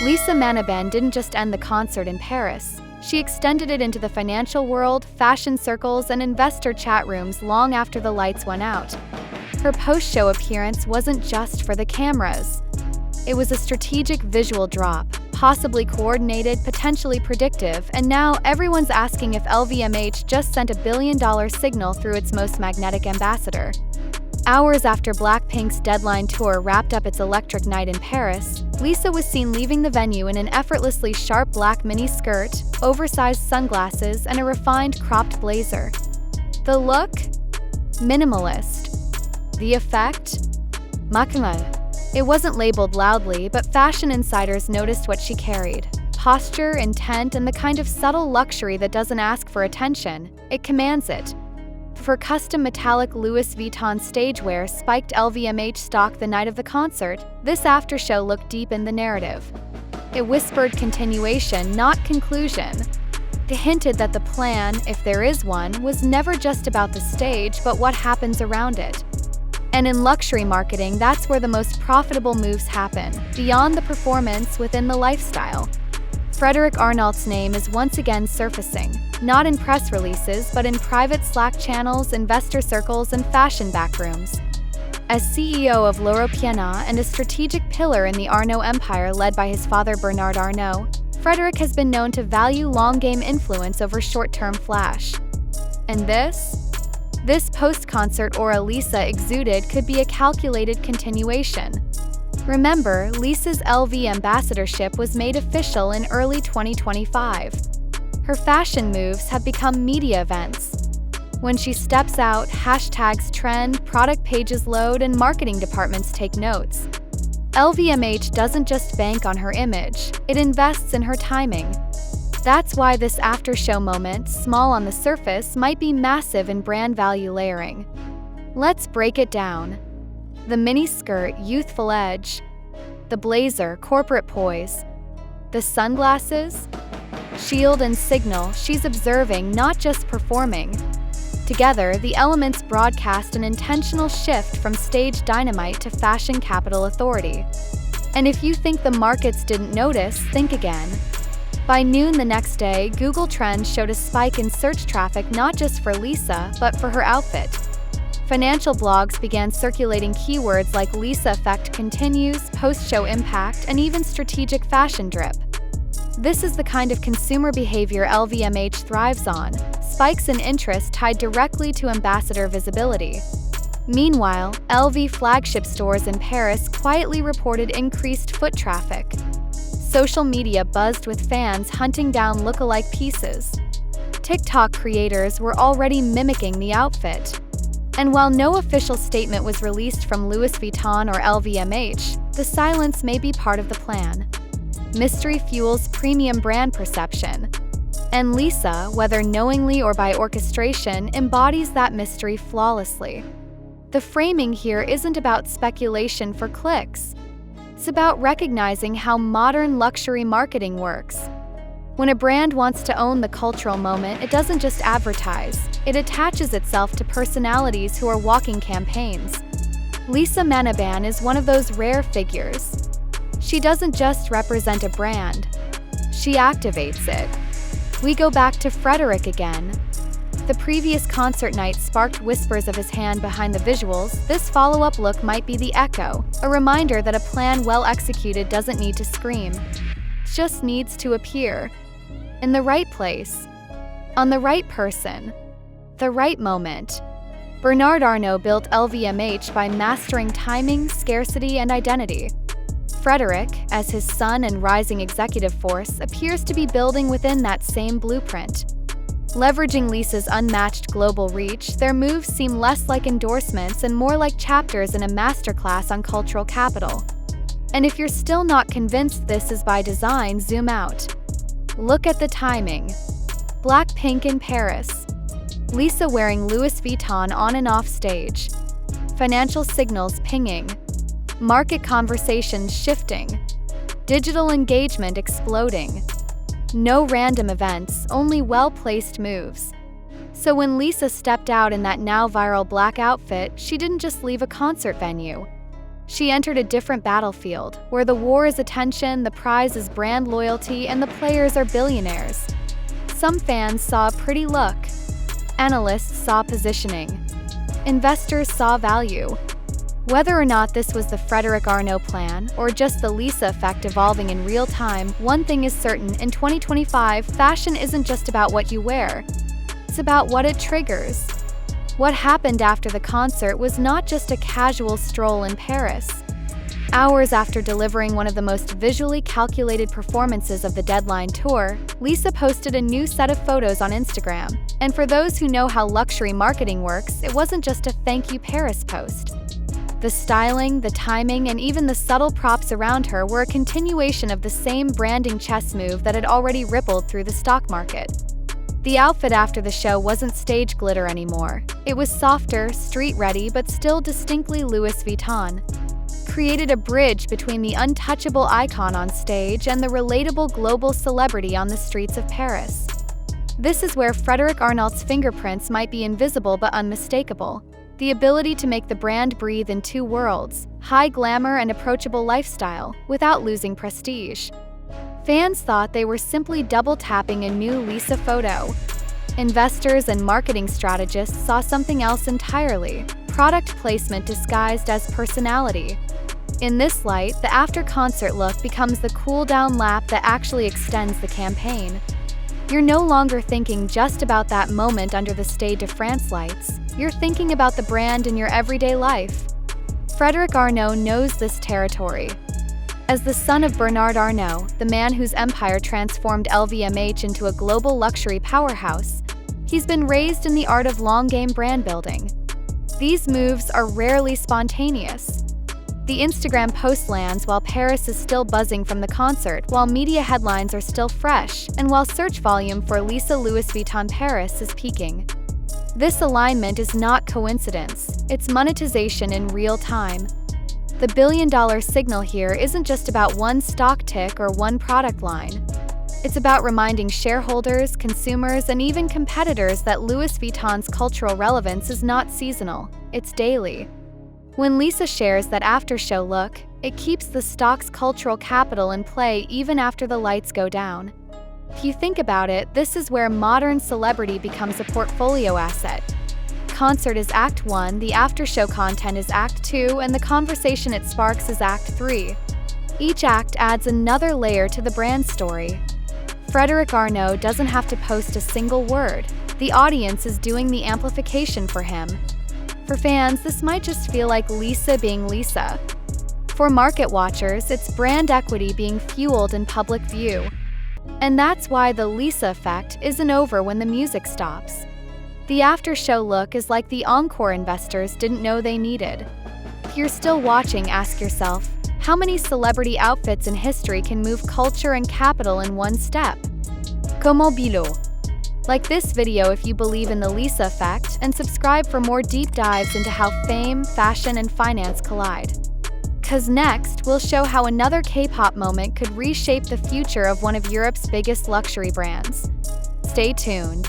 Lisa Manoban didn't just end the concert in Paris. She extended it into the financial world, fashion circles, and investor chat rooms long after the lights went out. Her post-show appearance wasn't just for the cameras. It was a strategic visual drop, possibly coordinated, potentially predictive, and now everyone's asking if LVMH just sent $1 billion signal through its most magnetic ambassador. Hours after Blackpink's Deadline tour wrapped up its electric night in Paris, Lisa was seen leaving the venue in an effortlessly sharp black mini skirt, oversized sunglasses, and a refined cropped blazer. The look? Minimalist. The effect? Makmal. It wasn't labeled loudly, but fashion insiders noticed what she carried. Posture, intent, and the kind of subtle luxury that doesn't ask for attention. It commands it. For custom metallic Louis Vuitton stagewear spiked LVMH stock the night of the concert, this aftershow looked deep in the narrative. It whispered continuation, not conclusion. It hinted that the plan, if there is one, was never just about the stage, but what happens around it. And in luxury marketing, that's where the most profitable moves happen, beyond the performance, within the lifestyle. Frederic Arnault's name is once again surfacing, not in press releases, but in private Slack channels, investor circles, and fashion backrooms. As CEO of L'Europeana and a strategic pillar in the Arnault empire led by his father Bernard Arnault, Frederic has been known to value long-game influence over short-term flash. And this post-concert aura Lisa exuded could be a calculated continuation. Remember, Lisa's LV ambassadorship was made official in early 2025. Her fashion moves have become media events. When she steps out, hashtags trend, product pages load, and marketing departments take notes. LVMH doesn't just bank on her image, it invests in her timing. That's why this after-show moment, small on the surface, might be massive in brand value layering. Let's break it down. The miniskirt, youthful edge. The blazer, corporate poise. The sunglasses? Shield and signal, she's observing, not just performing. Together, the elements broadcast an intentional shift from stage dynamite to fashion capital authority. And if you think the markets didn't notice, think again. By noon the next day, Google Trends showed a spike in search traffic not just for Lisa, but for her outfit. Financial blogs began circulating keywords like Lisa effect continues, post-show impact, and even strategic fashion drip. This is the kind of consumer behavior LVMH thrives on, spikes in interest tied directly to ambassador visibility. Meanwhile, LV flagship stores in Paris quietly reported increased foot traffic. Social media buzzed with fans hunting down lookalike pieces. TikTok creators were already mimicking the outfit. And while no official statement was released from Louis Vuitton or LVMH, the silence may be part of the plan. Mystery fuels premium brand perception. And Lisa, whether knowingly or by orchestration, embodies that mystery flawlessly. The framing here isn't about speculation for clicks. It's about recognizing how modern luxury marketing works. When a brand wants to own the cultural moment, it doesn't just advertise, it attaches itself to personalities who are walking campaigns. Lisa Manoban is one of those rare figures. She doesn't just represent a brand, she activates it. We go back to Frederic again. The previous concert night sparked whispers of his hand behind the visuals. This follow-up look might be the echo, a reminder that a plan well executed doesn't need to scream. It just needs to appear. In the right place, on the right person, the right moment. Bernard Arnault built LVMH by mastering timing, scarcity, and identity. Frederic, as his son and rising executive force, appears to be building within that same blueprint. Leveraging Lisa's unmatched global reach, their moves seem less like endorsements and more like chapters in a masterclass on cultural capital. And if you're still not convinced this is by design, zoom out. Look at the timing. Blackpink in Paris. Lisa wearing Louis Vuitton on and off stage. Financial signals pinging. Market conversations shifting. Digital engagement exploding. No random events, only well-placed moves. So when Lisa stepped out in that now viral black outfit, she didn't just leave a concert venue. She entered a different battlefield, where the war is attention, the prize is brand loyalty, and the players are billionaires. Some fans saw a pretty look. Analysts saw positioning. Investors saw value. Whether or not this was the Frederic Arnault plan, or just the Lisa effect evolving in real time, one thing is certain: in 2025, fashion isn't just about what you wear. It's about what it triggers. What happened after the concert was not just a casual stroll in Paris. Hours after delivering one of the most visually calculated performances of the Deadline tour, Lisa posted a new set of photos on Instagram. And for those who know how luxury marketing works, it wasn't just a "Thank you Paris" post. The styling, the timing, and even the subtle props around her were a continuation of the same branding chess move that had already rippled through the stock market. The outfit after the show wasn't stage glitter anymore. It was softer, street-ready, but still distinctly Louis Vuitton. Created a bridge between the untouchable icon on stage and the relatable global celebrity on the streets of Paris. This is where Frederic Arnault's fingerprints might be invisible but unmistakable. The ability to make the brand breathe in two worlds, high glamour and approachable lifestyle, without losing prestige. Fans thought they were simply double-tapping a new Lisa photo. Investors and marketing strategists saw something else entirely: product placement disguised as personality. In this light, the after-concert look becomes the cool-down lap that actually extends the campaign. You're no longer thinking just about that moment under the Stade de France lights. You're thinking about the brand in your everyday life. Frederic Arnault knows this territory. As the son of Bernard Arnault, the man whose empire transformed LVMH into a global luxury powerhouse, he's been raised in the art of long-game brand building. These moves are rarely spontaneous. The Instagram post lands while Paris is still buzzing from the concert, while media headlines are still fresh, and while search volume for Lisa Louis Vuitton Paris is peaking. This alignment is not coincidence, it's monetization in real time. The billion-dollar signal here isn't just about one stock tick or one product line. It's about reminding shareholders, consumers, and even competitors that Louis Vuitton's cultural relevance is not seasonal, it's daily. When Lisa shares that after-show look, it keeps the stock's cultural capital in play even after the lights go down. If you think about it, this is where modern celebrity becomes a portfolio asset. Concert is Act 1, the after-show content is Act 2, and the conversation it sparks is Act 3. Each act adds another layer to the brand story. Frederic Arnault doesn't have to post a single word. The audience is doing the amplification for him. For fans, this might just feel like Lisa being Lisa. For market watchers, it's brand equity being fueled in public view. And that's why the Lisa effect isn't over when the music stops. The after-show look is like the encore investors didn't know they needed. If you're still watching, ask yourself, how many celebrity outfits in history can move culture and capital in one step? Como bilo. Like this video if you believe in the Lisa effect, and subscribe for more deep dives into how fame, fashion, and finance collide. 'Cause next, we'll show how another K-pop moment could reshape the future of one of Europe's biggest luxury brands. Stay tuned.